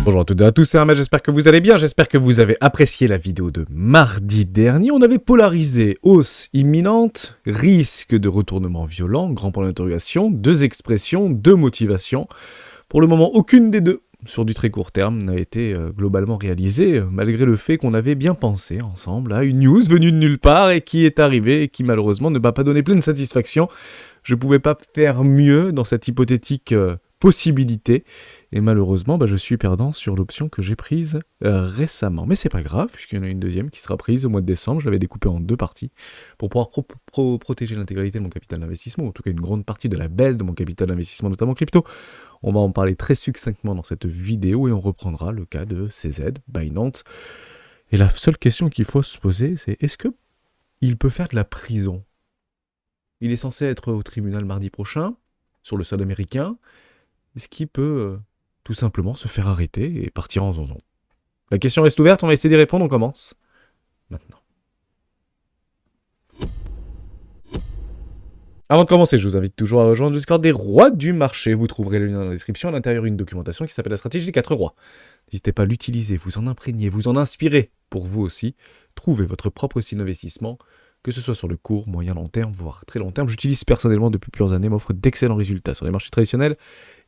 Bonjour à toutes et à tous, c'est Ahmed, j'espère que vous allez bien, j'espère que vous avez apprécié la vidéo de mardi dernier. On avait polarisé hausse imminente, risque de retournement violent, grand point d'interrogation, deux expressions, deux motivations. Pour le moment, aucune des deux, sur du très court terme, n'a été globalement réalisée, malgré le fait qu'on avait bien pensé ensemble à une news venue de nulle part et qui est arrivée et qui malheureusement ne m'a pas donné pleine satisfaction. Je ne pouvais pas faire mieux dans cette hypothétique possibilité. Et malheureusement, je suis perdant sur l'option que j'ai prise récemment. Mais c'est pas grave, puisqu'il y en a une deuxième qui sera prise au mois de décembre. Je l'avais découpée en deux parties pour pouvoir protéger l'intégralité de mon capital d'investissement, ou en tout cas une grande partie de la baisse de mon capital d'investissement, notamment crypto. On va en parler très succinctement dans cette vidéo et on reprendra le cas de CZ, Binance. Et la seule question qu'il faut se poser, c'est est-ce qu'il peut faire de la prison? Il est censé être au tribunal mardi prochain, sur le sol américain. Est-ce qu'il peut tout simplement se faire arrêter et partir en zonzon? La question reste ouverte, on va essayer d'y répondre, on commence maintenant. Avant de commencer, je vous invite toujours à rejoindre le Discord des rois du marché. Vous trouverez le lien dans la description, à l'intérieur une documentation qui s'appelle la stratégie des 4 rois. N'hésitez pas à l'utiliser, vous en imprégner, vous en inspirer pour vous aussi. Trouvez votre propre style d'investissement, que ce soit sur le court, moyen, long terme, voire très long terme. J'utilise personnellement depuis plusieurs années, m'offre d'excellents résultats sur les marchés traditionnels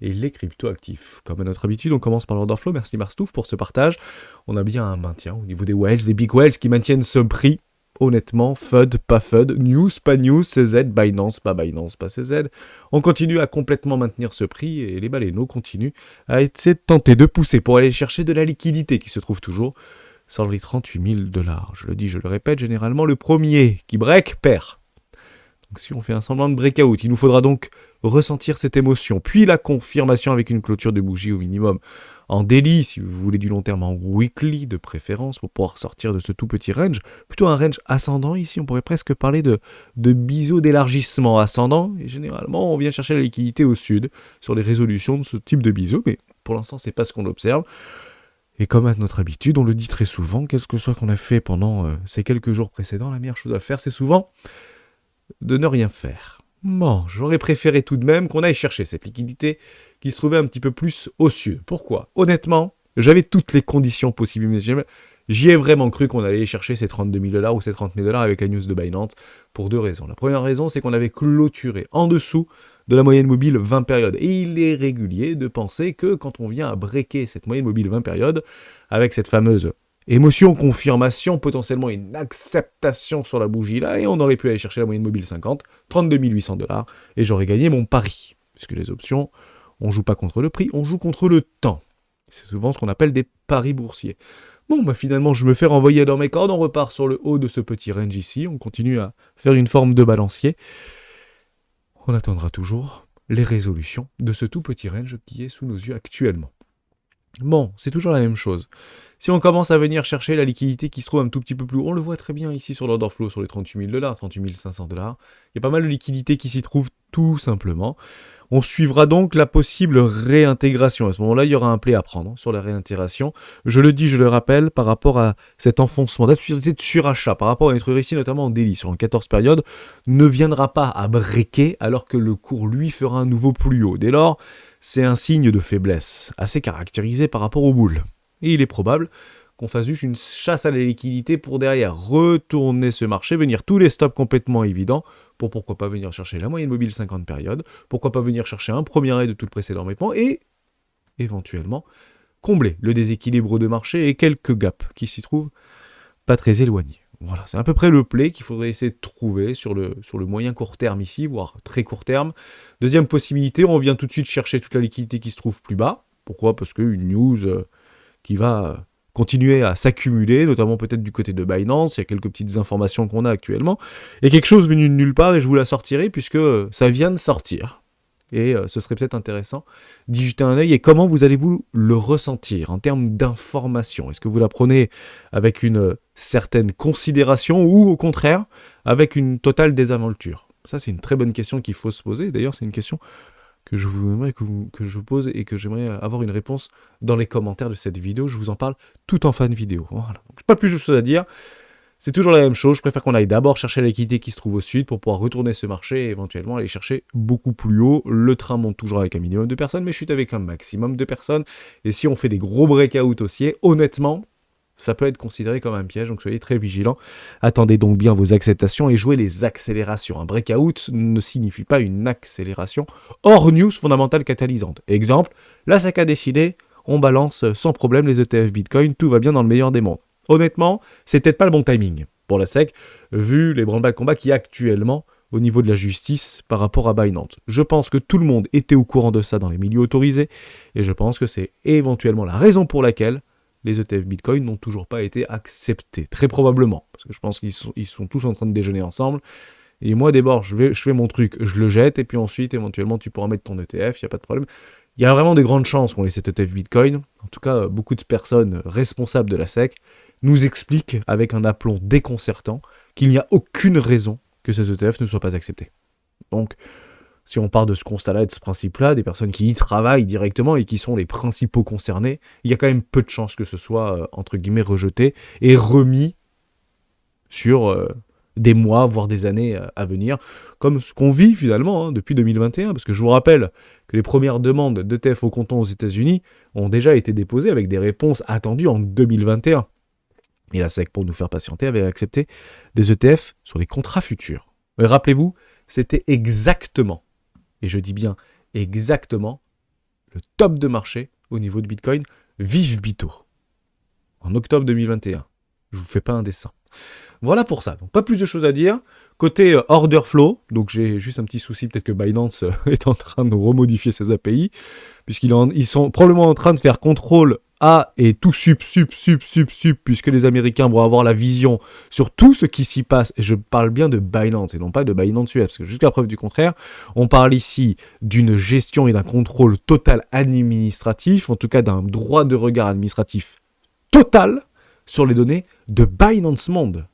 et les crypto-actifs. Comme à notre habitude, on commence par l'order flow. Merci Marstouf pour ce partage. On a bien un maintien au niveau des whales, des big whales qui maintiennent ce prix. Honnêtement, FUD, pas FUD, news, pas news, CZ, Binance, pas CZ. On continue à complètement maintenir ce prix et les baleineaux continuent à essayer de tenter de pousser pour aller chercher de la liquidité qui se trouve toujours sur les 38 000 $. Je le dis, je le répète, généralement le premier qui break perd. Donc si on fait un semblant de breakout, il nous faudra donc ressentir cette émotion, puis la confirmation avec une clôture de bougie au minimum en daily, si vous voulez du long terme en weekly de préférence, pour pouvoir sortir de ce tout petit range, plutôt un range ascendant ici, on pourrait presque parler de biseau d'élargissement ascendant, et généralement on vient chercher la liquidité au sud, sur les résolutions de ce type de biseau, mais pour l'instant c'est pas ce qu'on observe. Et comme à notre habitude, on le dit très souvent, qu'est-ce que soit qu'on a fait pendant ces quelques jours précédents, la meilleure chose à faire, c'est souvent de ne rien faire. Bon, j'aurais préféré tout de même qu'on aille chercher cette liquidité qui se trouvait un petit peu plus au sud. Pourquoi? Honnêtement, j'avais toutes les conditions possibles. J'y ai vraiment cru qu'on allait chercher ces 32 000 $ ou ces 30 000 $ avec la news de Binance pour deux raisons. La première raison, c'est qu'on avait clôturé en dessous de la moyenne mobile 20 périodes. Et il est régulier de penser que quand on vient à breaker cette moyenne mobile 20 périodes, avec cette fameuse émotion, confirmation, potentiellement une acceptation sur la bougie là, et on aurait pu aller chercher la moyenne mobile 50, 32 800 $, et j'aurais gagné mon pari. Puisque les options, on joue pas contre le prix, on joue contre le temps. C'est souvent ce qu'on appelle des paris boursiers. Bon, finalement, je me fais renvoyer dans mes cordes, on repart sur le haut de ce petit range ici, on continue à faire une forme de balancier. On attendra toujours les résolutions de ce tout petit range qui est sous nos yeux actuellement. Bon, c'est toujours la même chose. Si on commence à venir chercher la liquidité qui se trouve un tout petit peu plus haut, on le voit très bien ici sur l'order flow, sur les 38 000 $, 38 500 $. Il y a pas mal de liquidité qui s'y trouve tout simplement. On suivra donc la possible réintégration. À ce moment-là, il y aura un play à prendre sur la réintégration. Je le dis, je le rappelle, par rapport à cet enfoncement, de surachat, par rapport à notre récit notamment en daily sur une 14 période, ne viendra pas à breaker alors que le cours, lui, fera un nouveau plus haut. Dès lors, c'est un signe de faiblesse, assez caractérisé par rapport aux boules. Et il est probable qu'on fasse juste une chasse à la liquidité pour derrière retourner ce marché, venir tous les stops complètement évidents, pour pourquoi pas venir chercher la moyenne mobile 50 périodes, pourquoi pas venir chercher un premier raid de tout le précédent métement, et éventuellement combler le déséquilibre de marché et quelques gaps qui s'y trouvent pas très éloignés. Voilà, c'est à peu près le play qu'il faudrait essayer de trouver sur le moyen court terme ici, voire très court terme. Deuxième possibilité, on vient tout de suite chercher toute la liquidité qui se trouve plus bas. Pourquoi? Parce qu'une news qui va continuer à s'accumuler, notamment peut-être du côté de Binance, il y a quelques petites informations qu'on a actuellement, et quelque chose venu de nulle part, et je vous la sortirai, puisque ça vient de sortir. Et ce serait peut-être intéressant d'y jeter un œil, et comment vous allez-vous le ressentir en termes d'information? Est-ce que vous la prenez avec une certaine considération, ou au contraire, avec une totale désaventure? Ça, c'est une très bonne question qu'il faut se poser, d'ailleurs c'est une question que je vous pose et que j'aimerais avoir une réponse dans les commentaires de cette vidéo. Je vous en parle tout en fin de vidéo. Voilà. Donc, pas plus de choses à dire. c'est toujours la même chose. Je préfère qu'on aille d'abord chercher la liquidité qui se trouve au sud pour pouvoir retourner ce marché et éventuellement aller chercher beaucoup plus haut. Le train monte toujours avec un minimum de personnes, mais chute avec un maximum de personnes. Et si on fait des gros breakouts haussiers, honnêtement, ça peut être considéré comme un piège, donc soyez très vigilants. Attendez donc bien vos acceptations et jouez les accélérations. Un breakout ne signifie pas une accélération hors news fondamentale catalysante. Exemple, la SEC a décidé, on balance sans problème les ETF Bitcoin, tout va bien dans le meilleur des mondes. Honnêtement, c'est peut-être pas le bon timing pour la SEC, vu les branle-bas de combat qui actuellement au niveau de la justice par rapport à Binance. Je pense que tout le monde était au courant de ça dans les milieux autorisés, et je pense que c'est éventuellement la raison pour laquelle les ETF Bitcoin n'ont toujours pas été acceptés. Très probablement, parce que je pense qu'ils sont tous en train de déjeuner ensemble, et moi d'abord, je fais mon truc, je le jette, et puis ensuite, éventuellement, tu pourras mettre ton ETF, il n'y a pas de problème. Il y a vraiment de grandes chances qu'on laisse cet ETF Bitcoin. En tout cas, beaucoup de personnes responsables de la SEC nous expliquent avec un aplomb déconcertant qu'il n'y a aucune raison que ces ETF ne soient pas acceptés. Donc, si on part de ce constat-là et de ce principe-là, des personnes qui y travaillent directement et qui sont les principaux concernés, il y a quand même peu de chances que ce soit, entre guillemets, rejeté et remis sur des mois, voire des années à venir, comme ce qu'on vit finalement depuis 2021, parce que je vous rappelle que les premières demandes d'ETF au comptant aux États-Unis ont déjà été déposées avec des réponses attendues en 2021. Et la SEC, pour nous faire patienter, avait accepté des ETF sur les contrats futurs. Mais rappelez-vous, c'était exactement, et je dis bien exactement, le top de marché au niveau de Bitcoin, vive Bito, en octobre 2021. Je vous fais pas un dessin. Voilà pour ça, donc pas plus de choses à dire. Côté order flow, donc j'ai juste un petit souci, peut-être que Binance est en train de remodifier ses API, puisqu'ils sont probablement en train de faire contrôle A et tout sup, puisque les Américains vont avoir la vision sur tout ce qui s'y passe, et je parle bien de Binance, et non pas de Binance US, parce que jusqu'à preuve du contraire, on parle ici d'une gestion et d'un contrôle total administratif, en tout cas d'un droit de regard administratif total, sur les données de Binance Monde.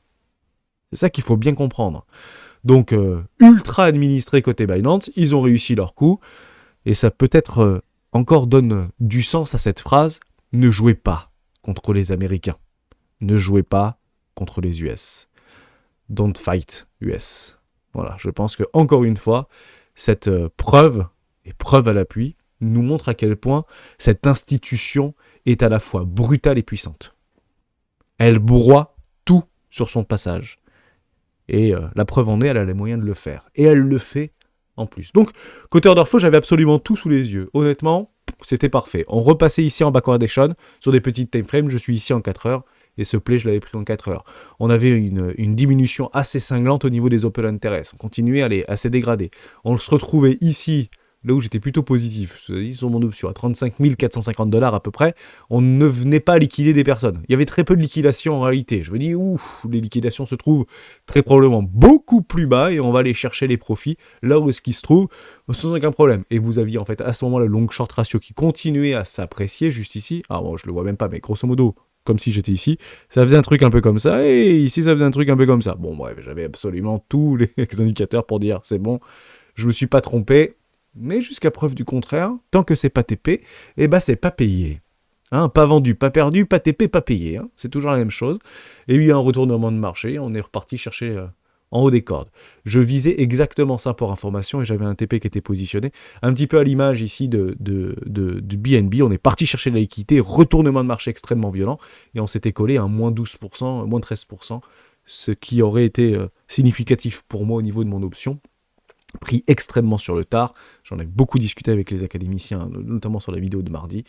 C'est ça qu'il faut bien comprendre. Donc, ultra administré côté Binance, ils ont réussi leur coup, et ça peut-être encore donne du sens à cette phrase, ne jouez pas contre les Américains. Ne jouez pas contre les US. Don't fight US. Voilà, je pense que encore une fois, cette preuve, et preuve à l'appui, nous montre à quel point cette institution est à la fois brutale et puissante. Elle broie tout sur son passage. Et la preuve en est, elle a les moyens de le faire. Et elle le fait en plus. Donc, côté order flow, j'avais absolument tout sous les yeux. Honnêtement, c'était parfait. On repassait ici en backwardation sur des petites time frames. Je suis ici en 4 heures. Et ce play, je l'avais pris en 4 heures. On avait une diminution assez cinglante au niveau des open interest. On continuait à se dégrader. On se retrouvait ici, là où j'étais plutôt positif, sur mon option, à 35 450 $ à peu près, on ne venait pas liquider des personnes. Il y avait très peu de liquidations en réalité. Je me dis, les liquidations se trouvent très probablement beaucoup plus bas et on va aller chercher les profits là où est-ce qu'ils se trouvent, sans aucun problème. Et vous aviez en fait à ce moment-là le long short ratio qui continuait à s'apprécier juste ici. Ah bon, je le vois même pas, mais grosso modo, comme si j'étais ici, ça faisait un truc un peu comme ça, et ici ça faisait un truc un peu comme ça. Bon bref, j'avais absolument tous les indicateurs pour dire, c'est bon, je me suis pas trompé. Mais jusqu'à preuve du contraire, tant que c'est pas TP, eh ben c'est pas payé. Hein, pas vendu, pas perdu, pas TP, pas payé. Hein. C'est toujours la même chose. Et il y a un retournement de marché, on est reparti chercher en haut des cordes. Je visais exactement ça pour information et j'avais un TP qui était positionné. Un petit peu à l'image ici de BNB, on est parti chercher la liquidité, retournement de marché extrêmement violent et on s'était collé à moins 12%, moins 13%, ce qui aurait été significatif pour moi au niveau de mon option. Pris extrêmement sur le tard, j'en ai beaucoup discuté avec les académiciens, notamment sur la vidéo de mardi,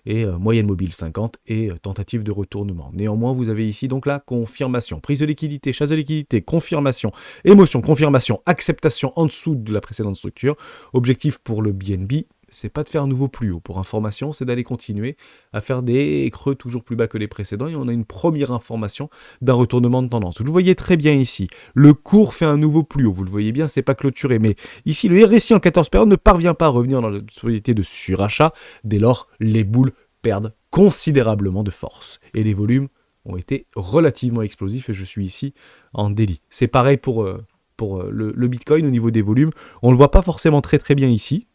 et moyenne mobile 50 et tentative de retournement. Néanmoins, vous avez ici donc la confirmation, prise de liquidité, chasse de liquidité, confirmation, émotion, confirmation, acceptation en dessous de la précédente structure. Objectif pour le BNB, c'est pas de faire un nouveau plus haut. Pour information, c'est d'aller continuer à faire des creux toujours plus bas que les précédents. Et on a une première information d'un retournement de tendance. Vous le voyez très bien ici. Le cours fait un nouveau plus haut. Vous le voyez bien, c'est pas clôturé. Mais ici, le RSI en 14 périodes ne parvient pas à revenir dans la société de surachat. Dès lors, les boules perdent considérablement de force. Et les volumes ont été relativement explosifs. Et je suis ici en délit. C'est pareil pour le Bitcoin au niveau des volumes. On le voit pas forcément très très bien ici,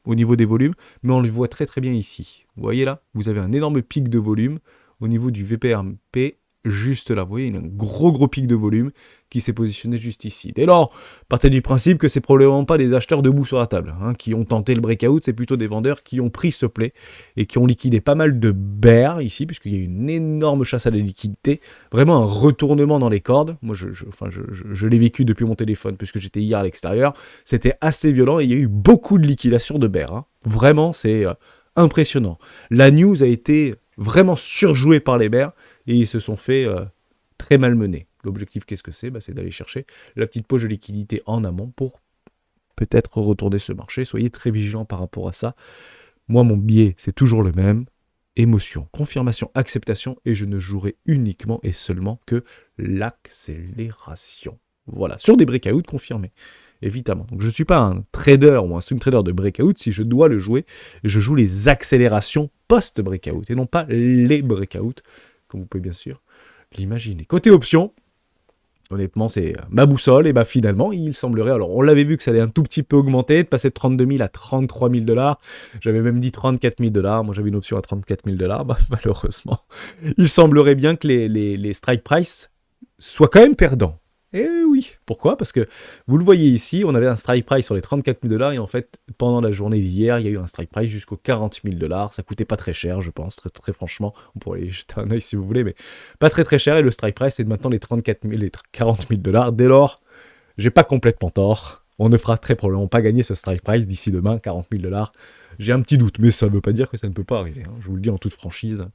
au niveau des volumes, mais on le voit très très bien ici. Vous voyez là, vous avez un énorme pic de volume au niveau du VPRP juste là. Vous voyez, il y a un gros pic de volume qui s'est positionné juste ici. Dès lors, partez du principe que c'est probablement pas des acheteurs debout sur la table qui ont tenté le breakout, c'est plutôt des vendeurs qui ont pris ce play et qui ont liquidé pas mal de bears ici, puisqu'il y a eu une énorme chasse à la liquidité, vraiment un retournement dans les cordes. Moi, je l'ai vécu depuis mon téléphone, puisque j'étais hier à l'extérieur. C'était assez violent et il y a eu beaucoup de liquidation de bears. Vraiment, c'est impressionnant. La news a été vraiment surjouée par les bears et ils se sont fait très malmenés. L'objectif, qu'est-ce que c'est ? C'est d'aller chercher la petite poche de liquidité en amont pour peut-être retourner ce marché. Soyez très vigilants par rapport à ça. Moi, mon biais, c'est toujours le même. Émotion, confirmation, acceptation, et je ne jouerai uniquement et seulement que l'accélération. Voilà, sur des breakouts confirmés, évidemment. Donc je ne suis pas un trader ou un swing trader de breakout. Si je dois le jouer, je joue les accélérations post-breakout et non pas les breakouts, comme vous pouvez bien sûr l'imaginer. Côté option, honnêtement, c'est ma boussole, et finalement, il semblerait, alors on l'avait vu que ça allait un tout petit peu augmenter, de passer de 32 000 à 33 000 $, j'avais même dit 34 000 $, moi j'avais une option à 34 000 $, malheureusement, il semblerait bien que les strike price soient quand même perdants. Et oui, pourquoi ? Parce que vous le voyez ici, on avait un strike price sur les 34 000 $, et en fait, pendant la journée d'hier, il y a eu un strike price jusqu'aux 40 000 $. Ça coûtait pas très cher, je pense, très franchement. On pourrait aller jeter un œil si vous voulez, mais pas très cher. Et le strike price est maintenant les 34 000, les 40 000 $. Dès lors, j'ai pas complètement tort. On ne fera très probablement pas gagner ce strike price d'ici demain, 40 000 $. J'ai un petit doute, mais ça ne veut pas dire que ça ne peut pas arriver. Je vous le dis en toute franchise.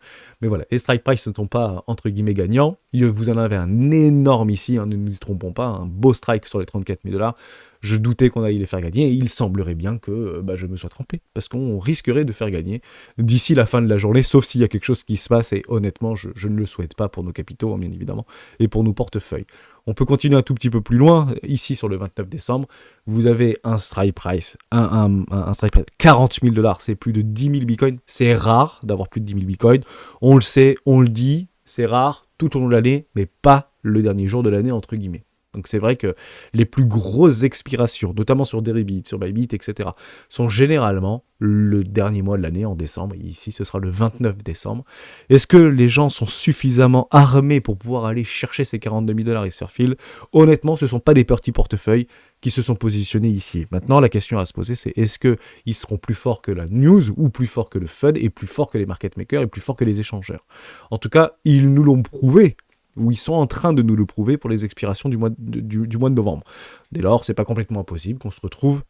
Mais voilà, les strike price ne sont pas, entre guillemets, gagnants. Vous en avez un énorme ici, ne nous y trompons pas, un beau strike sur les 34 000 $. Je doutais qu'on allait les faire gagner, et il semblerait bien que je me sois trompé, parce qu'on risquerait de faire gagner d'ici la fin de la journée, sauf s'il y a quelque chose qui se passe, et honnêtement, je ne le souhaite pas pour nos capitaux, bien évidemment, et pour nos portefeuilles. On peut continuer un tout petit peu plus loin, ici sur le 29 décembre, vous avez un strike price, un strike price 40 000 $, c'est plus de 10 000 bitcoins, c'est rare d'avoir plus de 10 000 bitcoins, on le sait, on le dit, c'est rare tout au long de l'année, mais pas le dernier jour de l'année, entre guillemets. Donc c'est vrai que les plus grosses expirations, notamment sur Deribit, sur Bybit, etc., sont généralement le dernier mois de l'année, en décembre. Et ici, ce sera le 29 décembre. Est-ce que les gens sont suffisamment armés pour pouvoir aller chercher ces 42 000 $ et se faire fil ? Honnêtement, ce ne sont pas des petits portefeuilles qui se sont positionnés ici. Maintenant, la question à se poser, c'est est-ce qu'ils seront plus forts que la news, ou plus forts que le FUD, et plus forts que les market makers, et plus forts que les échangeurs ? En tout cas, ils nous l'ont prouvé, où ils sont en train de nous le prouver pour les expirations du mois de novembre. Dès lors, c'est pas complètement impossible qu'on se retrouve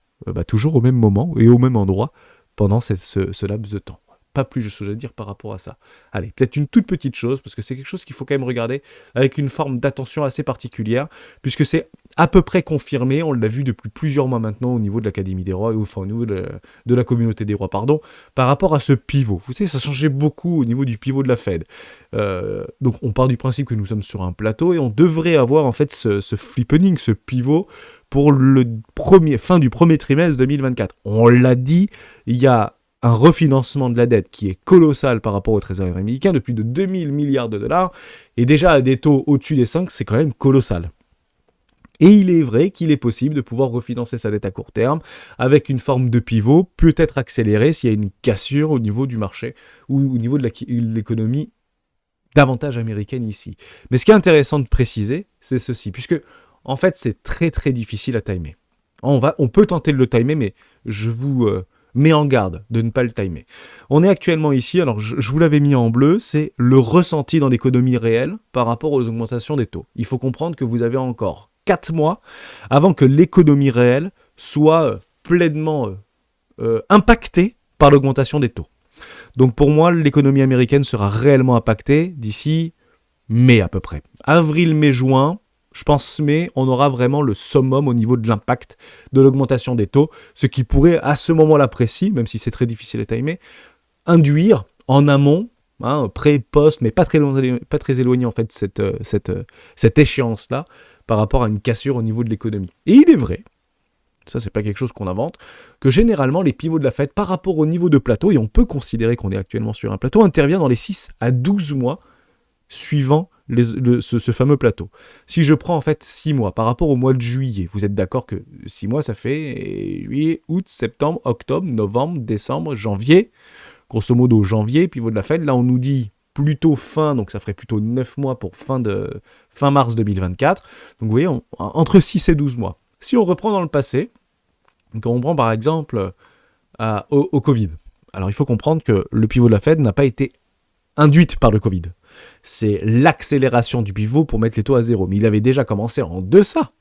toujours au même moment et au même endroit pendant ce laps de temps. Pas plus de choses à dire par rapport à ça. Allez, peut-être une toute petite chose, parce que c'est quelque chose qu'il faut quand même regarder avec une forme d'attention assez particulière, puisque c'est à peu près confirmé, on l'a vu depuis plusieurs mois maintenant au niveau de l'Académie des Rois, enfin au niveau de la communauté des rois, par rapport à ce pivot. Vous savez, ça changeait beaucoup au niveau du pivot de la Fed. Donc on part du principe que nous sommes sur un plateau, et on devrait avoir en fait ce flippening, ce pivot, pour fin du premier trimestre 2024. On l'a dit, il y a un refinancement de la dette qui est colossal par rapport au trésor américain de plus de 2000 milliards de dollars, et déjà à des taux au-dessus des 5, c'est quand même colossal. Et il est vrai qu'il est possible de pouvoir refinancer sa dette à court terme avec une forme de pivot, peut-être accélérée s'il y a une cassure au niveau du marché ou au niveau de l'économie davantage américaine ici. Mais ce qui est intéressant de préciser, c'est ceci, puisque en fait c'est très très difficile à timer. On peut tenter de le timer, mais je vous mets en garde de ne pas le timer. On est actuellement ici, alors je vous l'avais mis en bleu, c'est le ressenti dans l'économie réelle par rapport aux augmentations des taux. Il faut comprendre que vous avez encore 4 mois avant que l'économie réelle soit pleinement impactée par l'augmentation des taux. Donc pour moi, l'économie américaine sera réellement impactée d'ici mai à peu près. Avril, mai, juin, je pense mai, on aura vraiment le summum au niveau de l'impact de l'augmentation des taux, ce qui pourrait à ce moment-là précis, même si c'est très difficile à timer, induire en amont, pré, post, mais pas très éloigné en fait cette échéance-là, par rapport à une cassure au niveau de l'économie. Et il est vrai, ça c'est pas quelque chose qu'on invente, que généralement les pivots de la Fed par rapport au niveau de plateau, et on peut considérer qu'on est actuellement sur un plateau, intervient dans les 6 à 12 mois suivant ce fameux plateau. Si je prends en fait 6 mois par rapport au mois de juillet, vous êtes d'accord que 6 mois ça fait juillet, août, septembre, octobre, novembre, décembre, janvier, grosso modo janvier, pivot de la Fed, là on nous dit plutôt fin, donc ça ferait plutôt 9 mois pour fin mars 2024. Donc vous voyez, entre 6 et 12 mois. Si on reprend dans le passé, quand on prend par exemple au Covid, alors il faut comprendre que le pivot de la Fed n'a pas été induite par le Covid. C'est l'accélération du pivot pour mettre les taux à zéro. Mais il avait déjà commencé en deçà,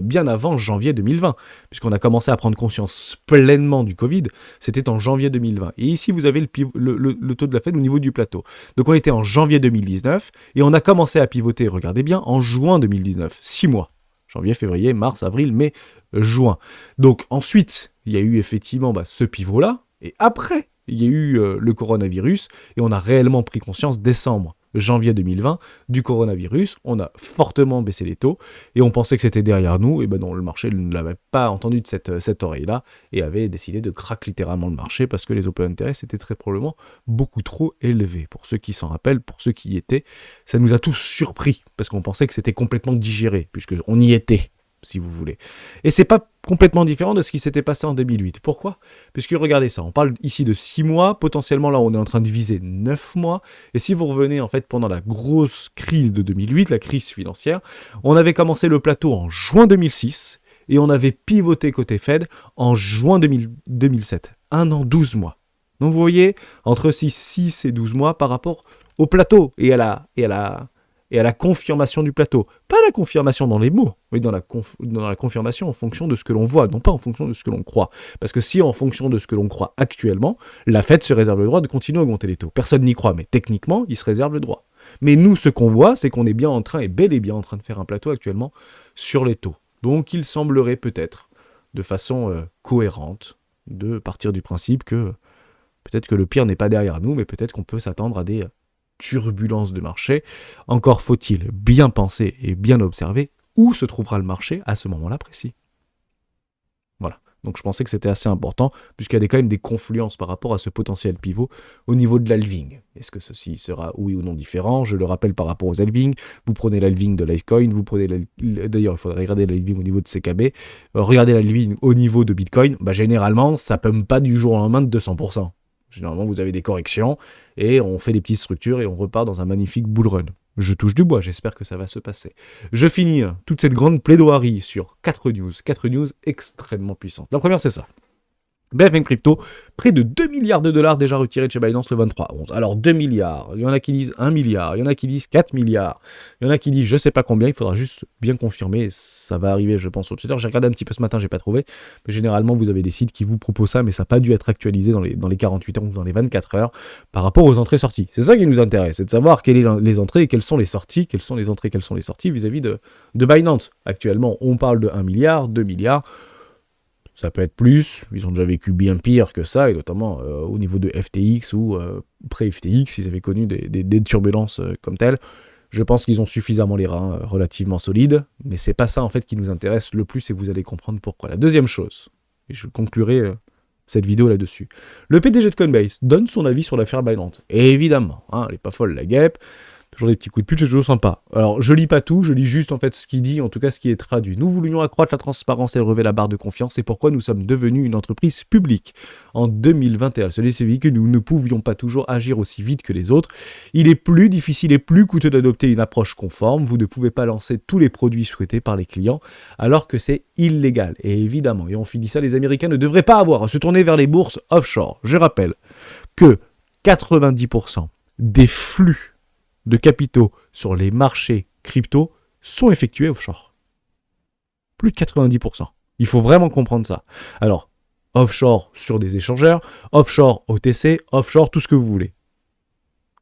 bien avant janvier 2020, puisqu'on a commencé à prendre conscience pleinement du Covid, c'était en janvier 2020. Et ici, vous avez le taux de la Fed au niveau du plateau. Donc on était en janvier 2019, et on a commencé à pivoter, regardez bien, en juin 2019, 6 mois. Janvier, février, mars, avril, mai, juin. Donc ensuite, il y a eu effectivement ce pivot-là, et après, il y a eu le coronavirus, et on a réellement pris conscience décembre, janvier 2020, du coronavirus. On a fortement baissé les taux, et on pensait que c'était derrière nous, et ben non, le marché ne l'avait pas entendu de cette oreille-là, et avait décidé de craquer littéralement le marché, parce que les open interest étaient très probablement beaucoup trop élevés. Pour ceux qui s'en rappellent, pour ceux qui y étaient, ça nous a tous surpris, parce qu'on pensait que c'était complètement digéré, puisqu'on y était, si vous voulez. Et c'est pas complètement différent de ce qui s'était passé en 2008. Pourquoi ? Puisque regardez ça, on parle ici de 6 mois, potentiellement là on est en train de viser 9 mois, et si vous revenez en fait pendant la grosse crise de 2008, la crise financière, on avait commencé le plateau en juin 2006, et on avait pivoté côté Fed en juin 2007. 1 an, 12 mois. Donc vous voyez, entre 6 et 12 mois par rapport au plateau, et à la confirmation du plateau. Pas la confirmation dans les mots, mais dans la confirmation en fonction de ce que l'on voit, non pas en fonction de ce que l'on croit. Parce que si en fonction de ce que l'on croit actuellement, la Fed se réserve le droit de continuer à augmenter les taux. Personne n'y croit, mais techniquement, il se réserve le droit. Mais nous, ce qu'on voit, c'est qu'on est bel et bien en train de faire un plateau actuellement sur les taux. Donc il semblerait peut-être, de façon cohérente, de partir du principe que peut-être que le pire n'est pas derrière nous, mais peut-être qu'on peut s'attendre à des turbulence de marché. Encore faut-il bien penser et bien observer où se trouvera le marché à ce moment-là précis. Voilà. Donc je pensais que c'était assez important, puisqu'il y a quand même des confluences par rapport à ce potentiel pivot au niveau de l'halving. Est-ce que ceci sera oui ou non différent ? Je le rappelle par rapport aux halvings. Vous prenez l'halving de Litecoin, d'ailleurs il faudrait regarder l'halving au niveau de CKB, regardez l'halving au niveau de Bitcoin, généralement ça ne pump pas du jour au lendemain de 200%. Généralement, vous avez des corrections et on fait des petites structures et on repart dans un magnifique bull run. Je touche du bois, j'espère que ça va se passer. Je finis toute cette grande plaidoirie sur 4 news extrêmement puissantes. La première, c'est ça. BFM Crypto, près de 2 milliards de dollars déjà retirés de chez Binance le 23/11. Alors 2 milliards, il y en a qui disent 1 milliard, il y en a qui disent 4 milliards, il y en a qui disent je sais pas combien, il faudra juste bien confirmer, ça va arriver je pense au Twitter. J'ai regardé un petit peu ce matin, j'ai pas trouvé, mais généralement vous avez des sites qui vous proposent ça, mais ça n'a pas dû être actualisé dans les 48 heures ou dans les 24 heures par rapport aux entrées-sorties. C'est ça qui nous intéresse, c'est de savoir quelles sont les entrées et quelles sont les sorties, quelles sont les entrées, quelles sont les sorties vis-à-vis de Binance. Actuellement on parle de 1 milliard, 2 milliards, ça peut être plus, ils ont déjà vécu bien pire que ça, et notamment au niveau de FTX ou pré-FTX, ils avaient connu des turbulences comme telles. Je pense qu'ils ont suffisamment les reins relativement solides, mais c'est pas ça en fait qui nous intéresse le plus, et vous allez comprendre pourquoi. La deuxième chose, et je conclurai cette vidéo là-dessus, le PDG de Coinbase donne son avis sur l'affaire Binance. Et évidemment, elle est pas folle la guêpe, toujours des petits coups de pute, c'est toujours sympa. Alors, je lis pas tout, je lis juste en fait ce qu'il dit, en tout cas ce qui est traduit. Nous voulions accroître la transparence et relever la barre de confiance, c'est pourquoi nous sommes devenus une entreprise publique. En 2021, cela signifie que nous ne pouvions pas toujours agir aussi vite que les autres. Il est plus difficile et plus coûteux d'adopter une approche conforme. Vous ne pouvez pas lancer tous les produits souhaités par les clients, alors que c'est illégal. Et évidemment, et on finit ça, les Américains ne devraient pas avoir à se tourner vers les bourses offshore. Je rappelle que 90% des flux de capitaux sur les marchés crypto sont effectués offshore. Plus de 90%. Il faut vraiment comprendre ça. Alors, offshore sur des échangeurs, offshore OTC, offshore tout ce que vous voulez.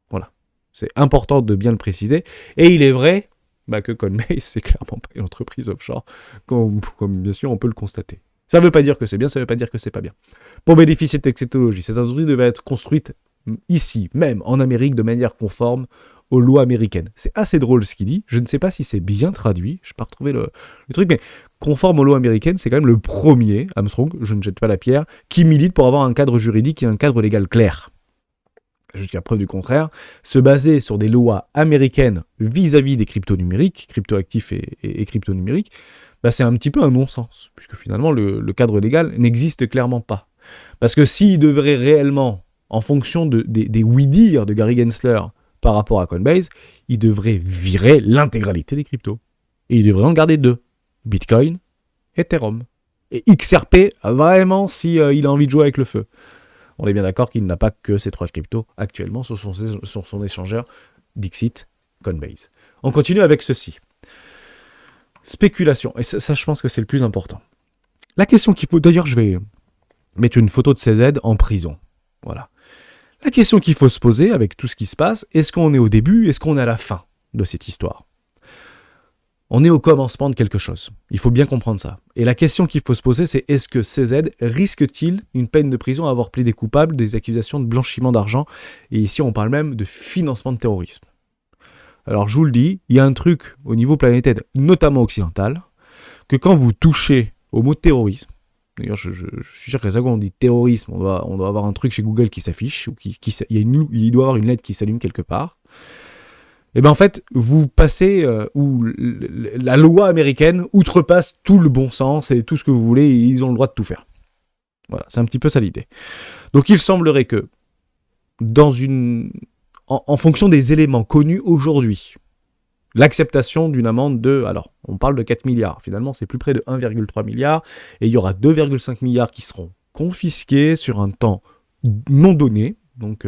Voilà. C'est important de bien le préciser. Et il est vrai que Coinbase, c'est clairement pas une entreprise offshore, comme bien sûr on peut le constater. Ça ne veut pas dire que c'est bien, ça ne veut pas dire que c'est pas bien. Pour bénéficier de cette technologie, cette entreprise devait être construite ici, même en Amérique, de manière conforme aux lois américaines. C'est assez drôle ce qu'il dit, je ne sais pas si c'est bien traduit, je n'ai pas retrouvé le truc, mais conforme aux lois américaines, c'est quand même le premier, Armstrong, je ne jette pas la pierre, qui milite pour avoir un cadre juridique et un cadre légal clair. Jusqu'à preuve du contraire, se baser sur des lois américaines vis-à-vis des cryptos numériques, cryptoactifs et cryptos numériques, c'est un petit peu un non-sens, puisque finalement le cadre légal n'existe clairement pas. Parce que s'il devrait réellement, en fonction des oui-dire de Gary Gensler, par rapport à Coinbase, il devrait virer l'intégralité des cryptos. Et il devrait en garder 2. Bitcoin et Ethereum. Et XRP, vraiment, si il a envie de jouer avec le feu. On est bien d'accord qu'il n'a pas que ces 3 cryptos actuellement sur son échangeur Dixit Coinbase. On continue avec ceci. Spéculation. Et ça, je pense que c'est le plus important. La question qu'il faut... D'ailleurs, je vais mettre une photo de CZ en prison. Voilà. La question qu'il faut se poser avec tout ce qui se passe, est-ce qu'on est au début, est-ce qu'on est à la fin de cette histoire ? On est au commencement de quelque chose. Il faut bien comprendre ça. Et la question qu'il faut se poser, c'est est-ce que CZ risque-t-il une peine de prison à avoir plaidé coupable des accusations de blanchiment d'argent ? Et ici, on parle même de financement de terrorisme. Alors, je vous le dis, il y a un truc au niveau planétaire, notamment occidental, que quand vous touchez au mot terrorisme, d'ailleurs, je suis sûr que ça, quand on dit terrorisme, on doit avoir un truc chez Google qui s'affiche, ou il doit y avoir une lettre qui s'allume quelque part. Et bien en fait, vous passez où la loi américaine outrepasse tout le bon sens et tout ce que vous voulez, et ils ont le droit de tout faire. Voilà, c'est un petit peu ça l'idée. Donc il semblerait que, en fonction des éléments connus aujourd'hui, l'acceptation d'une amende de... Alors, on parle de 4 milliards. Finalement, c'est plus près de 1,3 milliard. Et il y aura 2,5 milliards qui seront confisqués sur un temps non donné, donc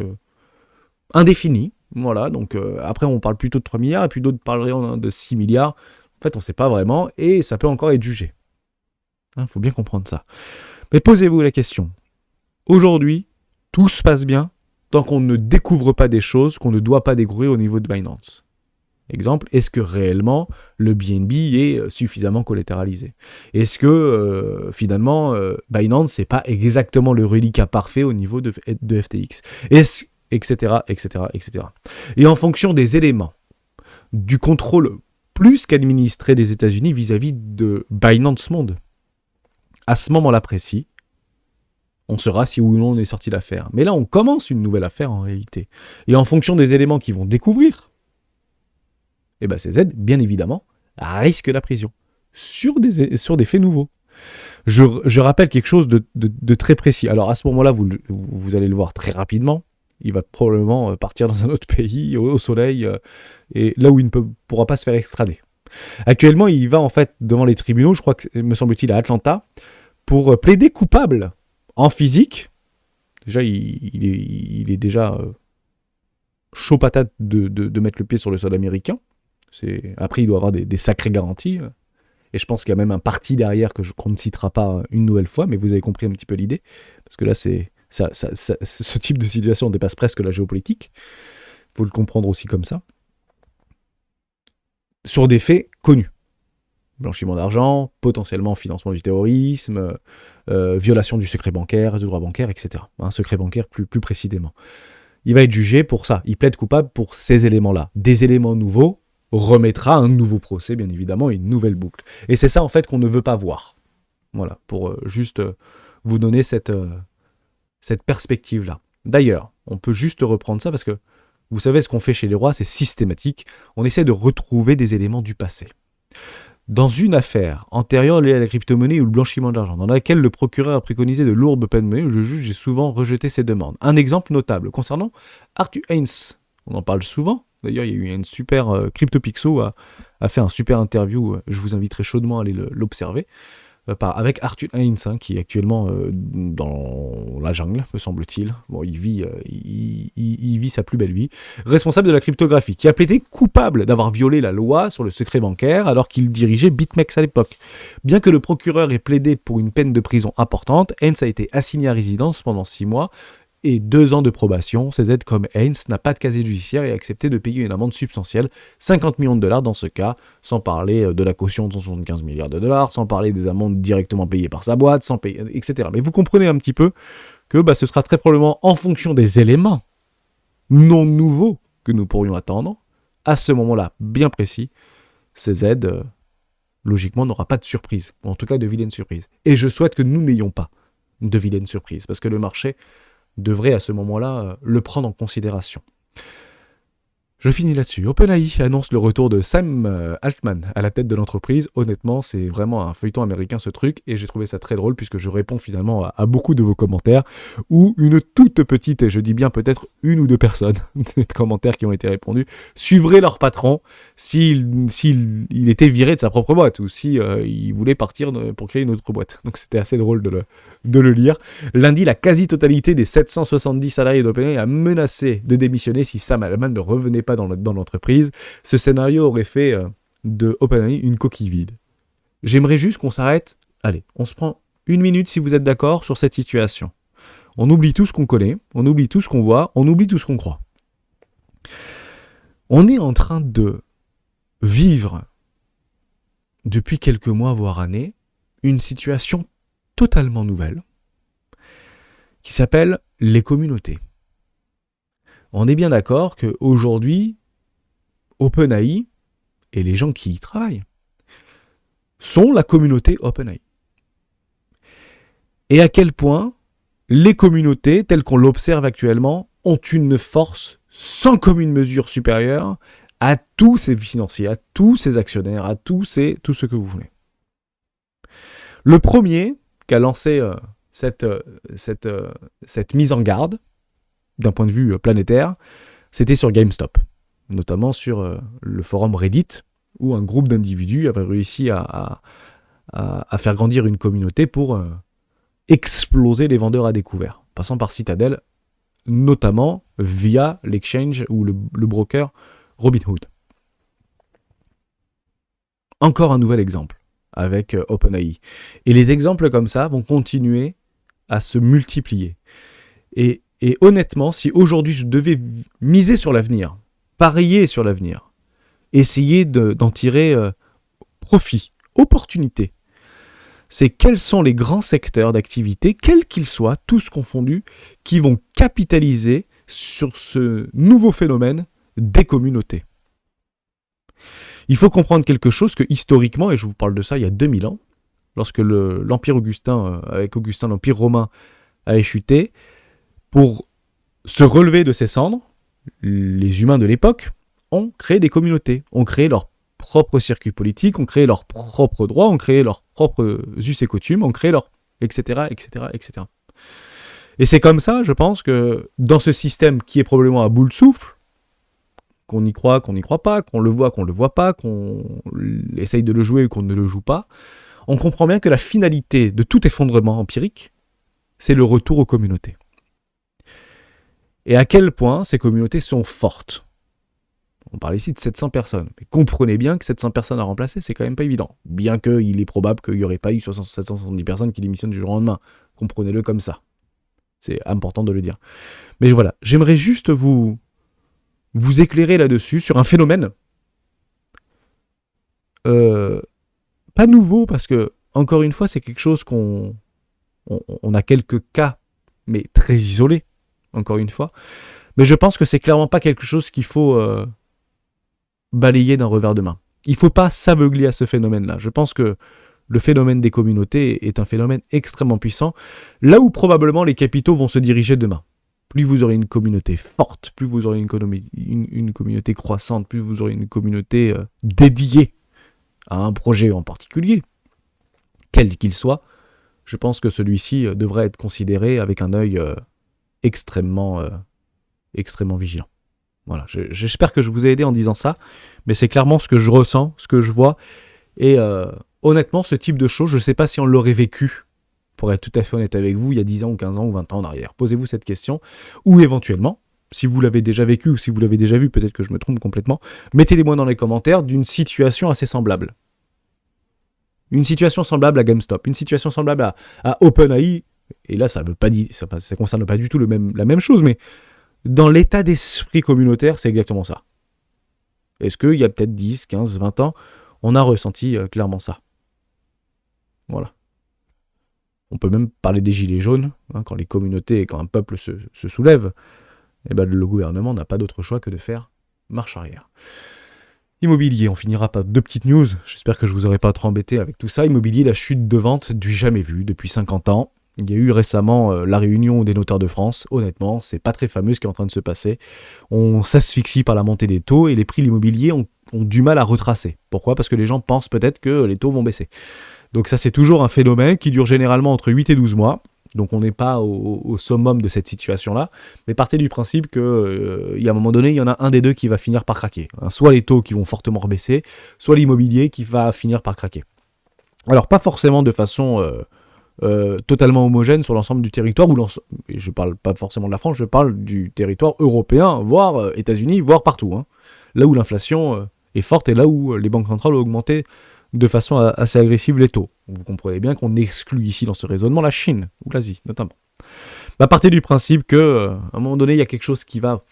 indéfini. Voilà, donc après, on parle plutôt de 3 milliards, et puis d'autres parleraient de 6 milliards. En fait, on ne sait pas vraiment, et ça peut encore être jugé. Il faut bien comprendre ça. Mais posez-vous la question. Aujourd'hui, tout se passe bien tant qu'on ne découvre pas des choses qu'on ne doit pas découvrir au niveau de Binance. Exemple, est-ce que réellement le BNB est suffisamment collatéralisé ? Est-ce que finalement Binance n'est pas exactement le reliquat parfait au niveau de FTX ? Etc., etc., etc. Et en fonction des éléments, du contrôle plus qu'administré des États-Unis vis-à-vis de Binance Monde, à ce moment-là précis, on saura si oui ou non on est sorti d'affaire. Mais là, on commence une nouvelle affaire en réalité. Et en fonction des éléments qu'ils vont découvrir, et bien CZ, bien évidemment, risque la prison sur des faits nouveaux. Je rappelle quelque chose de très précis. Alors à ce moment-là, vous allez le voir très rapidement. Il va probablement partir dans un autre pays, au soleil, et là où il ne pourra pas se faire extrader. Actuellement, il va en fait devant les tribunaux, je crois que, me semble-t-il, à Atlanta, pour plaider coupable en physique. Déjà, il est déjà chaud patate de mettre le pied sur le sol américain. Après, il doit avoir des sacrées garanties. Et je pense qu'il y a même un parti derrière qu'on ne citera pas une nouvelle fois, mais vous avez compris un petit peu l'idée. Parce que là, ce type de situation dépasse presque la géopolitique. Il faut le comprendre aussi comme ça. Sur des faits connus. Blanchiment d'argent, potentiellement financement du terrorisme, violation du secret bancaire, du droit bancaire, etc. Secret bancaire plus précisément. Il va être jugé pour ça. Il plaide coupable pour ces éléments-là. Des éléments nouveaux remettra un nouveau procès, bien évidemment, et une nouvelle boucle. Et c'est ça, en fait, qu'on ne veut pas voir. Voilà, pour juste vous donner cette perspective-là. D'ailleurs, on peut juste reprendre ça parce que, vous savez, ce qu'on fait chez les rois, c'est systématique. On essaie de retrouver des éléments du passé. Dans une affaire antérieure liée à la crypto-monnaie ou le blanchiment d'argent, dans laquelle le procureur a préconisé de lourdes peines de monnaie, le juge a souvent rejeté ses demandes. Un exemple notable concernant Arthur Haynes. On en parle souvent. D'ailleurs, il y a eu une super CryptoPixel a fait un super interview. Je vous inviterai chaudement à aller l'observer. Avec Arthur Haynes, qui est actuellement dans la jungle, me semble-t-il. Bon, il vit sa plus belle vie. Responsable de la cryptographie, qui a plaidé coupable d'avoir violé la loi sur le secret bancaire alors qu'il dirigeait BitMEX à l'époque. Bien que le procureur ait plaidé pour une peine de prison importante, Haynes a été assigné à résidence pendant 6 mois et 2 ans de probation. CZ comme Haynes n'a pas de casier judiciaire et a accepté de payer une amende substantielle, 50 millions de dollars dans ce cas, sans parler de la caution de 75 milliards de dollars, sans parler des amendes directement payées par sa boîte, sans payer, etc. Mais vous comprenez un petit peu que ce sera très probablement en fonction des éléments non nouveaux que nous pourrions attendre, à ce moment-là bien précis, CZ, logiquement, n'aura pas de surprise, ou en tout cas de vilaines surprises. Et je souhaite que nous n'ayons pas de vilaines surprises, parce que le marché devrait à ce moment-là le prendre en considération. Je finis là-dessus. OpenAI annonce le retour de Sam Altman à la tête de l'entreprise. Honnêtement, c'est vraiment un feuilleton américain ce truc, et j'ai trouvé ça très drôle puisque je réponds finalement à beaucoup de vos commentaires, où une toute petite, et je dis bien peut-être une ou deux personnes, des commentaires qui ont été répondus, suivraient leur patron s'il était viré de sa propre boîte, ou si il voulait partir pour créer une autre boîte. Donc c'était assez drôle de le lire. Lundi, la quasi-totalité des 770 salariés d'OpenAI a menacé de démissionner si Sam Altman ne revenait pas dans l'entreprise. Ce scénario aurait fait de OpenAI une coquille vide. J'aimerais juste qu'on s'arrête. Allez, on se prend une minute si vous êtes d'accord sur cette situation. On oublie tout ce qu'on connaît, on oublie tout ce qu'on voit, on oublie tout ce qu'on croit. On est en train de vivre, depuis quelques mois voire années, une situation totalement nouvelle qui s'appelle les communautés. On est bien d'accord qu'aujourd'hui, OpenAI et les gens qui y travaillent sont la communauté OpenAI. Et à quel point les communautés, telles qu'on l'observe actuellement, ont une force sans commune mesure supérieure à tous ces financiers, à tous ces actionnaires, à tout ce que vous voulez. Le premier qui a lancé cette mise en garde, d'un point de vue planétaire, c'était sur GameStop, notamment sur le forum Reddit, où un groupe d'individus avait réussi à faire grandir une communauté pour exploser les vendeurs à découvert, passant par Citadel, notamment via l'exchange ou le broker Robinhood. Encore un nouvel exemple avec OpenAI. Et les exemples comme ça vont continuer à se multiplier. Et honnêtement, si aujourd'hui je devais miser sur l'avenir, parier sur l'avenir, essayer d'en tirer profit, opportunité, c'est quels sont les grands secteurs d'activité, quels qu'ils soient, tous confondus, qui vont capitaliser sur ce nouveau phénomène des communautés. Il faut comprendre quelque chose que historiquement, et je vous parle de ça il y a 2000 ans, lorsque l'Empire Augustin, avec Augustin, l'Empire romain a chuté, pour se relever de ses cendres, les humains de l'époque ont créé des communautés, ont créé leur propre circuit politique, ont créé leurs propres droits, ont créé leurs propres us et coutumes, ont créé leur... etc., etc., etc. Et c'est comme ça, je pense, que dans ce système qui est probablement à bout de souffle, qu'on y croit, qu'on n'y croit pas, qu'on le voit pas, qu'on essaye de le jouer ou qu'on ne le joue pas, on comprend bien que la finalité de tout effondrement empirique, c'est le retour aux communautés. Et à quel point ces communautés sont fortes. On parle ici de 700 personnes. Mais comprenez bien que 700 personnes à remplacer, c'est quand même pas évident. Bien qu'il est probable qu'il n'y aurait pas eu 770 personnes qui démissionnent du jour au lendemain. Comprenez-le comme ça. C'est important de le dire. Mais voilà, j'aimerais juste vous éclairer là-dessus sur un phénomène pas nouveau, parce que, encore une fois, c'est quelque chose qu'on a quelques cas, mais très isolés, encore une fois. Mais je pense que c'est clairement pas quelque chose qu'il faut balayer d'un revers de main. Il ne faut pas s'aveugler à ce phénomène-là. Je pense que le phénomène des communautés est un phénomène extrêmement puissant, là où probablement les capitaux vont se diriger demain. Plus vous aurez une communauté forte, plus vous aurez une communauté croissante, plus vous aurez une communauté dédiée à un projet en particulier, quel qu'il soit, je pense que celui-ci devrait être considéré avec un œil extrêmement vigilant. Voilà, j'espère que je vous ai aidé en disant ça, mais c'est clairement ce que je ressens, ce que je vois, et honnêtement, ce type de choses, je ne sais pas si on l'aurait vécu, pour être tout à fait honnête avec vous, il y a 10 ans ou 15 ans ou 20 ans en arrière. Posez-vous cette question, ou éventuellement, si vous l'avez déjà vécu ou si vous l'avez déjà vu, peut-être que je me trompe complètement, mettez-les-moi dans les commentaires d'une situation assez semblable. Une situation semblable à GameStop, une situation semblable à OpenAI, et là ça concerne pas du tout la même chose, mais dans l'état d'esprit communautaire, c'est exactement ça. Est-ce qu'il y a peut-être 10, 15, 20 ans, on a ressenti clairement ça. Voilà. On peut même parler des gilets jaunes, hein, quand les communautés, quand un peuple se soulève, eh ben, le gouvernement n'a pas d'autre choix que de faire marche arrière. Immobilier, on finira par 2 petites news, j'espère que je vous aurai pas trop embêté avec tout ça. Immobilier, la chute de vente du jamais vu depuis 50 ans. Il y a eu récemment la réunion des notaires de France. Honnêtement, c'est pas très fameux ce qui est en train de se passer. On s'asphyxie par la montée des taux et les prix de l'immobilier ont du mal à retracer. Pourquoi ? Parce que les gens pensent peut-être que les taux vont baisser. Donc ça, c'est toujours un phénomène qui dure généralement entre 8 et 12 mois. Donc on n'est pas au summum de cette situation-là. Mais partez du principe qu'il y a un moment donné, il y en a un des deux qui va finir par craquer. Soit les taux qui vont fortement rebaisser, soit l'immobilier qui va finir par craquer. Alors pas forcément de façon totalement homogène sur l'ensemble du territoire, et je parle pas forcément de la France, je parle du territoire européen, voire États-Unis, voire partout. Hein. Là où l'inflation est forte et là où les banques centrales ont augmenté de façon assez agressive les taux. Vous comprenez bien qu'on exclut ici dans ce raisonnement la Chine, ou l'Asie notamment. Partez du principe qu'à un moment donné, il y a quelque chose qui va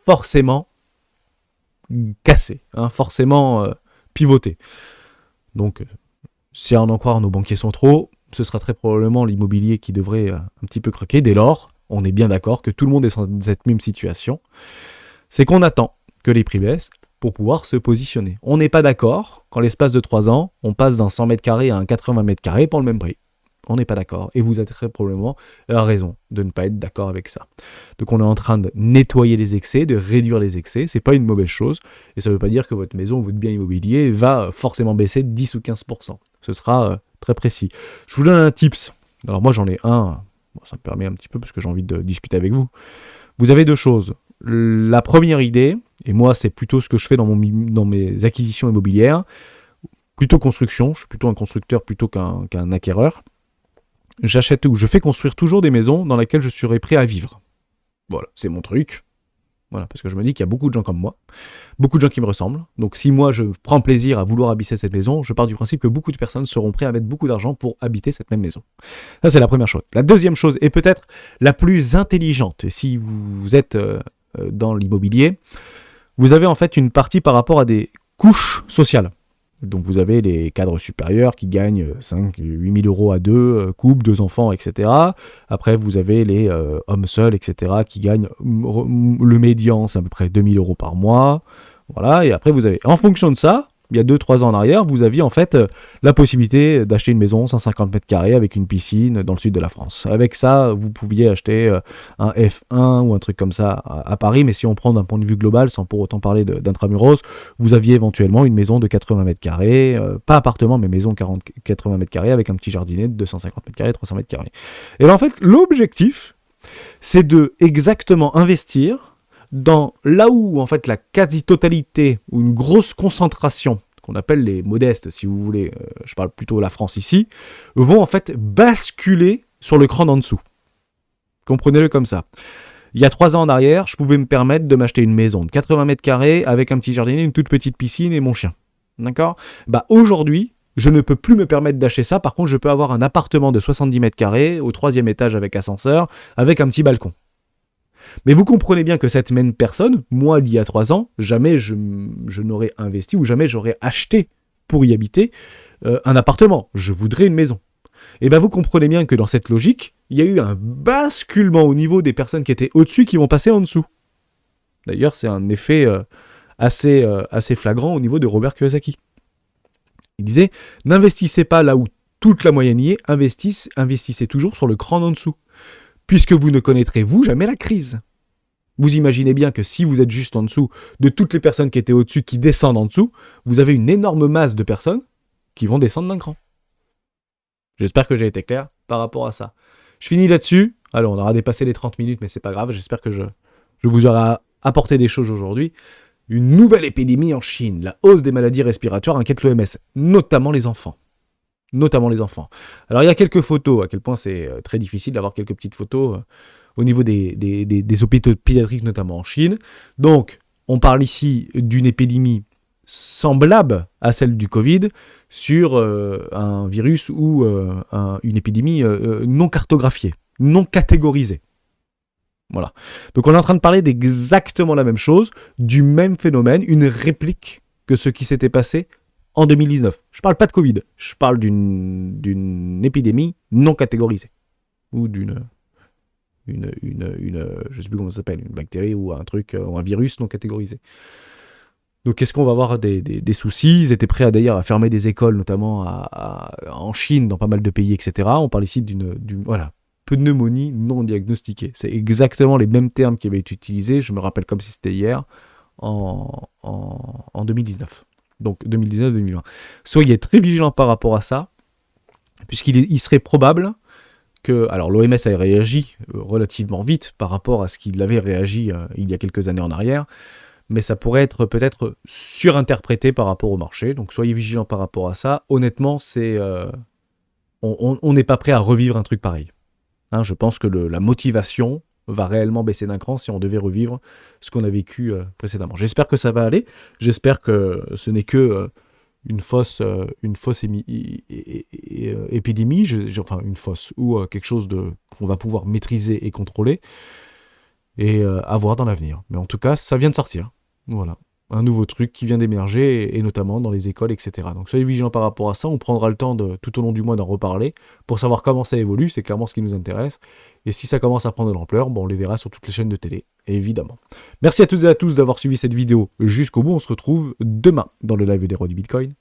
forcément casser, hein, forcément pivoter. Donc, si à en croire nos banquiers centraux, ce sera très probablement l'immobilier qui devrait un petit peu craquer. Dès lors, on est bien d'accord que tout le monde est dans cette même situation. C'est qu'on attend que les prix baissent pour pouvoir se positionner. On n'est pas d'accord quand l'espace de 3 ans, on passe d'un 100 mètres carrés à un 80 mètres carrés pour le même prix. On n'est pas d'accord. Et vous avez très probablement raison de ne pas être d'accord avec ça. Donc on est en train de nettoyer les excès, de réduire les excès. C'est pas une mauvaise chose. Et ça ne veut pas dire que votre maison ou votre bien immobilier va forcément baisser de 10 ou 15%. Ce sera très précis. Je vous donne un tips. Alors moi j'en ai un. Bon, ça me permet un petit peu parce que j'ai envie de discuter avec vous. Vous avez deux choses. La première idée, et moi c'est plutôt ce que je fais dans mes acquisitions immobilières, plutôt construction, je suis plutôt un constructeur plutôt qu'un acquéreur. J'achète ou je fais construire toujours des maisons dans lesquelles je serai prêt à vivre. Voilà, c'est mon truc. Voilà, parce que je me dis qu'il y a beaucoup de gens comme moi, beaucoup de gens qui me ressemblent. Donc si moi je prends plaisir à vouloir habiter cette maison, je pars du principe que beaucoup de personnes seront prêtes à mettre beaucoup d'argent pour habiter cette même maison. Ça c'est la première chose. La deuxième chose, et peut-être la plus intelligente, et si vous êtes dans l'immobilier, vous avez en fait une partie par rapport à des couches sociales. Donc vous avez les cadres supérieurs qui gagnent 5 8 000 euros à deux, couple, 2 enfants, etc. Après vous avez les hommes seuls, etc. qui gagnent, le médian c'est à peu près 2 000 euros par mois. Voilà, et après vous avez, en fonction de ça, il y a 2-3 ans en arrière, vous aviez en fait la possibilité d'acheter une maison 150 mètres carrés avec une piscine dans le sud de la France. Avec ça, vous pouviez acheter un F1 ou un truc comme ça à Paris, mais si on prend d'un point de vue global, sans pour autant parler d'intramuros, vous aviez éventuellement une maison de 80 mètres carrés, pas appartement, mais maison 80 mètres carrés avec un petit jardinet de 250 mètres carrés, 300 mètres carrés. Et là, en fait, l'objectif, c'est de exactement investir dans là où en fait la quasi-totalité ou une grosse concentration qu'on appelle les modestes, si vous voulez, je parle plutôt de la France ici, vont en fait basculer sur le cran d'en dessous. Comprenez-le comme ça. Il y a 3 ans en arrière, je pouvais me permettre de m'acheter une maison de 80 mètres carrés avec un petit jardinet, une toute petite piscine et mon chien. D'accord ? Aujourd'hui, je ne peux plus me permettre d'acheter ça. Par contre, je peux avoir un appartement de 70 mètres carrés au 3e étage avec ascenseur, avec un petit balcon. Mais vous comprenez bien que cette même personne, moi, il y a 3 ans, jamais je n'aurais investi ou jamais j'aurais acheté pour y habiter un appartement. Je voudrais une maison. Et bien vous comprenez bien que dans cette logique, il y a eu un basculement au niveau des personnes qui étaient au-dessus qui vont passer en dessous. D'ailleurs, c'est un effet assez flagrant au niveau de Robert Kiyosaki. Il disait, n'investissez pas là où toute la moyenne y est, investissez toujours sur le cran d'en dessous. Puisque vous ne connaîtrez vous jamais la crise. Vous imaginez bien que si vous êtes juste en dessous de toutes les personnes qui étaient au-dessus, qui descendent en dessous, vous avez une énorme masse de personnes qui vont descendre d'un cran. J'espère que j'ai été clair par rapport à ça. Je finis là-dessus. Alors, on aura dépassé les 30 minutes, mais c'est pas grave. J'espère que je vous aurai apporté des choses aujourd'hui. Une nouvelle épidémie en Chine. La hausse des maladies respiratoires inquiète l'OMS, notamment les enfants. Alors il y a quelques photos, à quel point c'est très difficile d'avoir quelques petites photos au niveau des hôpitaux pédiatriques, notamment en Chine. Donc, on parle ici d'une épidémie semblable à celle du Covid sur un virus ou une épidémie non cartographiée, non catégorisée. Voilà. Donc on est en train de parler d'exactement la même chose, du même phénomène, une réplique que ce qui s'était passé en 2019. Je parle pas de Covid, je parle d'une épidémie non catégorisée. Ou d'une je sais plus comment ça s'appelle, une bactérie ou un truc, ou un virus non catégorisé. Donc est-ce qu'on va avoir des soucis ? Ils étaient prêts d'ailleurs à fermer des écoles, notamment en Chine, dans pas mal de pays, etc. On parle ici d'une voilà. pneumonie non diagnostiquée. C'est exactement les mêmes termes qui avaient été utilisés, je me rappelle comme si c'était hier, en 2019. Donc 2019-2020. Soyez très vigilants par rapport à ça, puisqu'il serait probable que... Alors l'OMS a réagi relativement vite par rapport à ce qu'il avait réagi il y a quelques années en arrière, mais ça pourrait être peut-être surinterprété par rapport au marché, donc soyez vigilants par rapport à ça. Honnêtement, on n'est pas prêt à revivre un truc pareil. Hein, je pense que la motivation va réellement baisser d'un cran si on devait revivre ce qu'on a vécu précédemment. J'espère que ça va aller, j'espère que ce n'est que une fausse épidémie, enfin une fausse, ou quelque chose qu'on va pouvoir maîtriser et contrôler, et à voir dans l'avenir. Mais en tout cas, ça vient de sortir. Voilà. Un nouveau truc qui vient d'émerger, et notamment dans les écoles, etc. Donc soyez vigilants par rapport à ça, on prendra le temps tout au long du mois d'en reparler, pour savoir comment ça évolue, c'est clairement ce qui nous intéresse, et si ça commence à prendre de l'ampleur, bon, on les verra sur toutes les chaînes de télé, évidemment. Merci à toutes et à tous d'avoir suivi cette vidéo jusqu'au bout, on se retrouve demain dans le live des rois du Bitcoin.